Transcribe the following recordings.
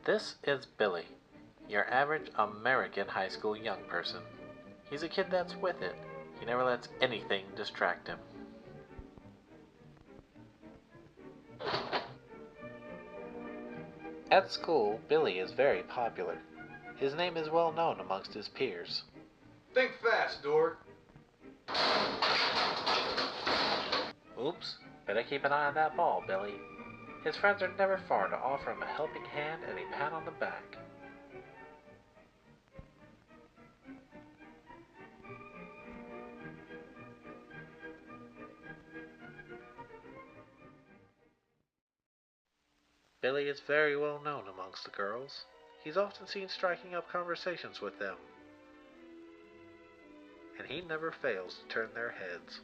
This is Billy, your average American high school young person. He's a kid that's with it. He never lets anything distract him. At school, Billy is very popular. His name is well known amongst his peers. Think fast, dork. Oops, better keep an eye on that ball, Billy. His friends are never far to offer him a helping hand and a pat on the back. Billy is very well known amongst the girls. He's often seen striking up conversations with them, and he never fails to turn their heads.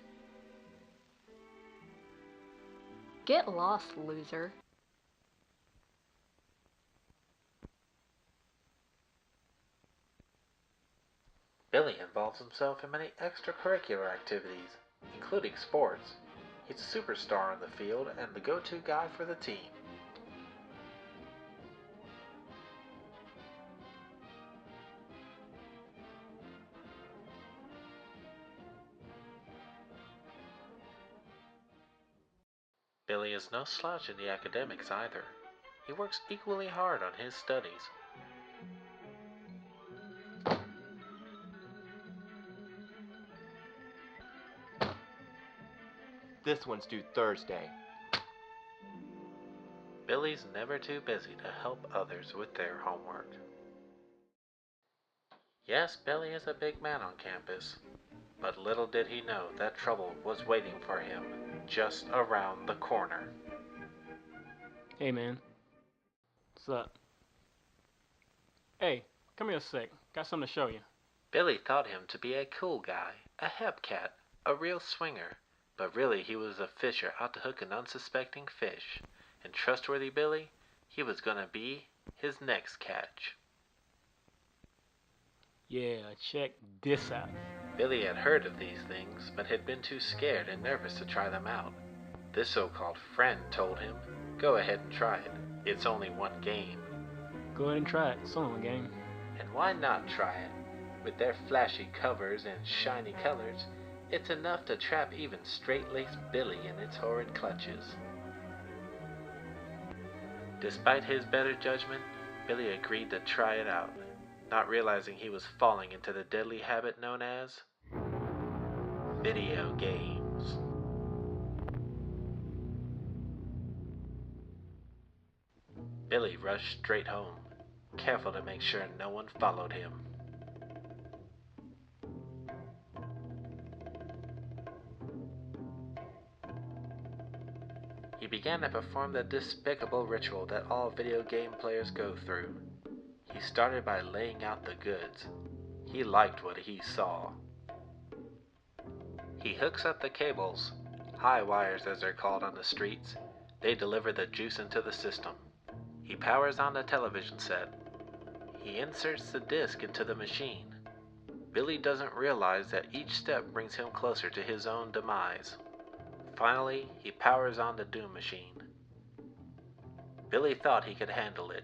Get lost, loser. Billy involves himself in many extracurricular activities, including sports. He's a superstar on the field and the go-to guy for the team. Billy is no slouch in the academics either. He works equally hard on his studies. This one's due Thursday. Billy's never too busy to help others with their homework. Yes, Billy is a big man on campus, but little did he know that trouble was waiting for him just around the corner. Hey, man. What's up? Hey, come here a sec. Got something to show you. Billy thought him to be a cool guy, a hep cat, a real swinger, but really he was a fisher out to hook an unsuspecting fish, and trustworthy Billy, he was gonna be his next catch. Yeah, check this out. Billy had heard of these things, but had been too scared and nervous to try them out. This so-called friend told him, go ahead and try it. It's only one game. Go ahead and try it. It's only one game. And why not try it? With their flashy covers and shiny colors, it's enough to trap even straight-laced Billy in its horrid clutches. Despite his better judgment, Billy agreed to try it out, not realizing he was falling into the deadly habit known as video games. Billy rushed straight home, careful to make sure no one followed him. He began to perform the despicable ritual that all video game players go through. He started by laying out the goods. He liked what he saw. He hooks up the cables, high wires as they're called on the streets. They deliver the juice into the system. He powers on the television set. He inserts the disc into the machine. Billy doesn't realize that each step brings him closer to his own demise. Finally, he powers on the Doom machine. Billy thought he could handle it.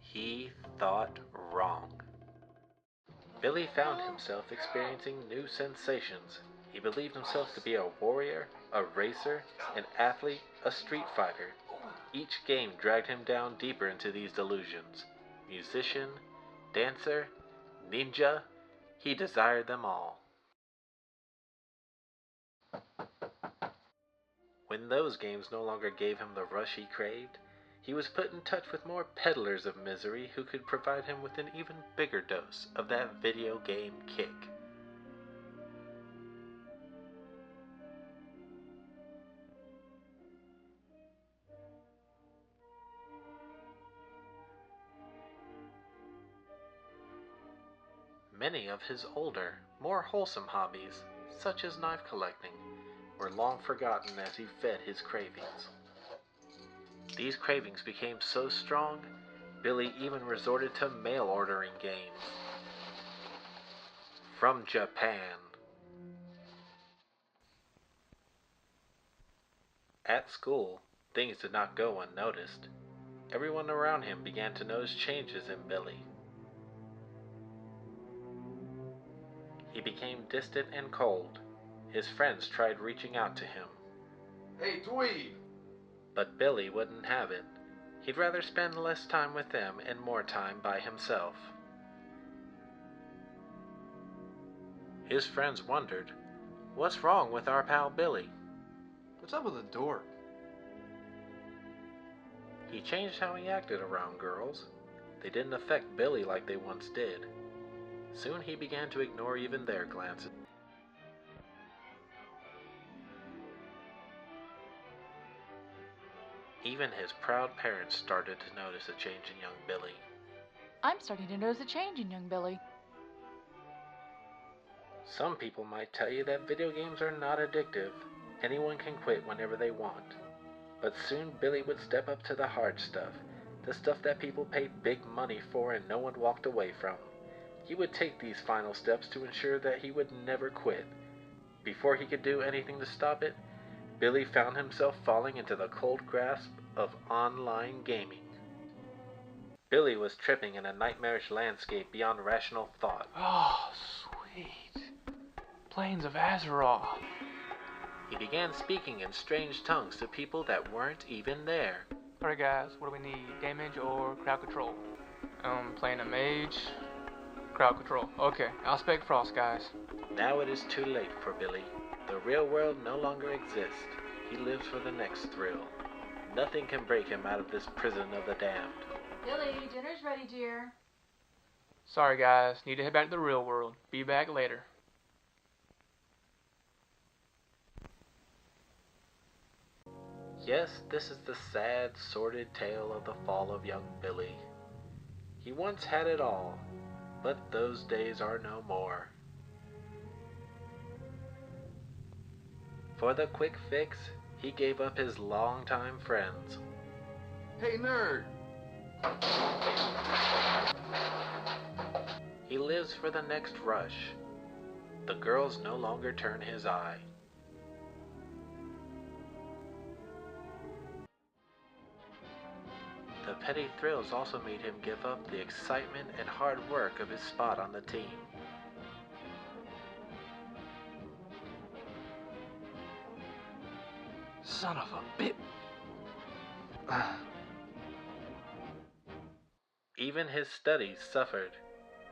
He thought wrong. Billy found himself experiencing new sensations. He believed himself to be a warrior, a racer, an athlete, a street fighter. Each game dragged him down deeper into these delusions. Musician, dancer, ninja, he desired them all. When those games no longer gave him the rush he craved, he was put in touch with more peddlers of misery who could provide him with an even bigger dose of that video game kick. Many of his older, more wholesome hobbies, such as knife collecting, were long forgotten as he fed his cravings. These cravings became so strong, Billy even resorted to mail ordering games. From Japan. At school, things did not go unnoticed. Everyone around him began to notice changes in Billy. He became distant and cold. His friends tried reaching out to him. Hey, dweeb! But Billy wouldn't have it. He'd rather spend less time with them and more time by himself. His friends wondered, "What's wrong with our pal Billy?" What's up with the dork? He changed how he acted around girls. They didn't affect Billy like they once did. Soon he began to ignore even their glances. Even his proud parents started to notice a change in young Billy. I'm starting to notice a change in young Billy. Some people might tell you that video games are not addictive. Anyone can quit whenever they want. But soon Billy would step up to the hard stuff, the stuff that people paid big money for and no one walked away from. He would take these final steps to ensure that he would never quit. Before he could do anything to stop it, Billy found himself falling into the cold grasp of online gaming. Billy was tripping in a nightmarish landscape beyond rational thought. Oh, sweet. Plains of Azeroth. He began speaking in strange tongues to people that weren't even there. Alright guys, what do we need? Damage or crowd control? Playing a mage. Crowd control. Okay, I'll spec Frost, guys. Now it is too late for Billy. The real world no longer exists. He lives for the next thrill. Nothing can break him out of this prison of the damned. Billy, dinner's ready, dear. Sorry guys, need to head back to the real world. Be back later. Yes, this is the sad, sordid tale of the fall of young Billy. He once had it all, but those days are no more. For the quick fix, he gave up his longtime friends. Hey, nerd! He lives for the next rush. The girls no longer turn his eye. The petty thrills also made him give up the excitement and hard work of his spot on the team. Son of a bit. Even his studies suffered.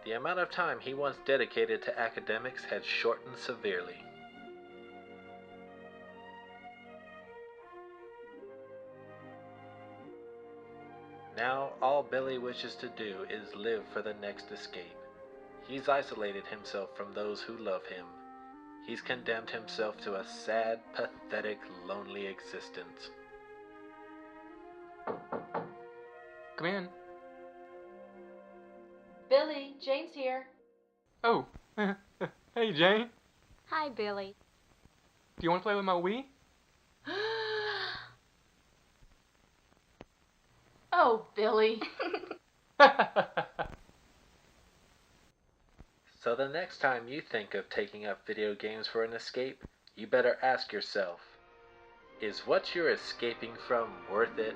The amount of time he once dedicated to academics had shortened severely. Now all Billy wishes to do is live for the next escape. He's isolated himself from those who love him. He's condemned himself to a sad, pathetic, lonely existence. Come in. Billy, Jane's here. Oh, hey Jane. Hi, Billy. Do you want to play with my Wii? Oh, Billy. So the next time you think of taking up video games for an escape, you better ask yourself, is what you're escaping from worth it?